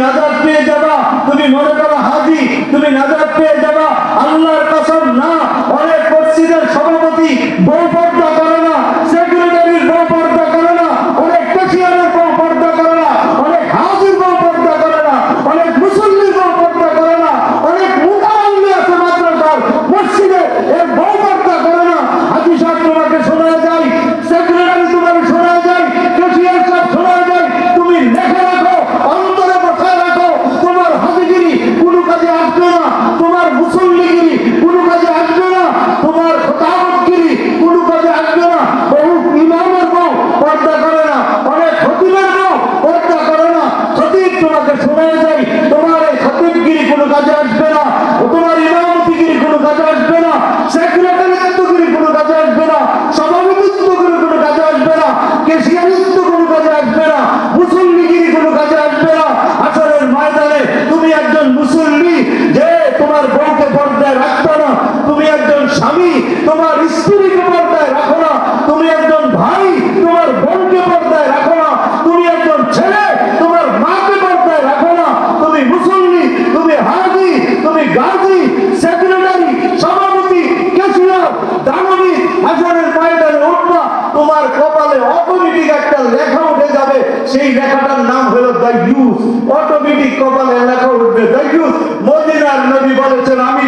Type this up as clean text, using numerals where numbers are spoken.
নাজাত পেয়ে যাবা। তুমি মনে করো হাজি, তুমি নাজাত পেয়ে যাবা। আল্লাহর কসম না। অনেক মসজিদের সভাপতি বউ পর্দা করে না, সেক্রেটারির বউ পর্দা করে না, অনেক ক্যাশিয়ারের বউ পর্দা করে না, অনেক হাজির বউ পর্দা করে না, অনেক মুসল্লির বউ পর্দা করে না, অনেক মুতাআল্লি আছে মাদ্রাসার মসজিদে এর বউ পর্দা করে না। হাজি সাহেব তোমাকে শোনা যায়, সেক্রেটারি তোমাকে শোনা যায়, ক্যাশিয়ার সাহেব শোনা যায়। তুমি লেখে রাখো, অন্তরে বসায় রাখো, তোমার হাজিগিরি কোনো কাজে আসবে না, তোমার মুসল্লিগিরি কোনো কাজে আসবে না, তোমার খতাবতগিরি কোনো কাজে আসবে না। বহু ইমামের বউ পর্দা করে না, অনেক খতিবের বউ পর্দা করে না। খতিব তোমাকে শোনা যায়, তোমার এই খতিবগিরি কোনো কাজে আসবে না, তোমার ইমামতিগিরি কোনো কাজে আসবে না, সেক্রেটারিত্বগিরি কোনো কাজে আসবে না, সভাপতিত্বগিরি কোনো কাজে আসবে না, ক্যাশিয়ারিত্ব কোনো কাজে আসবে না, মুসল্লিগিরি কোনো কাজে আসবে না। আসরের ময়দানে তুমি একজন মুসল্লি যে তোমার বউকে পর্দায় রাখতো না, তুমি একজন স্বামী তোমার স্ত্রীকে পর্দায় রাখো না, তুমি একজন ভাই তোমার বোনকে পর্দায় রাখো না, তুমি একজন ছেলে তোমার মাকে পর্দায় রাখো না, তুমি মুসল্লি, তুমি হাজি, তুমি গাজী, সেক্রেটারি, সভাপতি, ক্যাশিয়ার, দানবী, হাজারের ময়দানে উঠবা, তোমার কপালে অটোমেটিক একটা লেখা উঠে যাবে। সেই লেখাটার নাম হলো দায়ুস। অটোমেটিক কপালে লেখা উঠবে দায়ুস। মদিনার নবী বলেছেন, আমি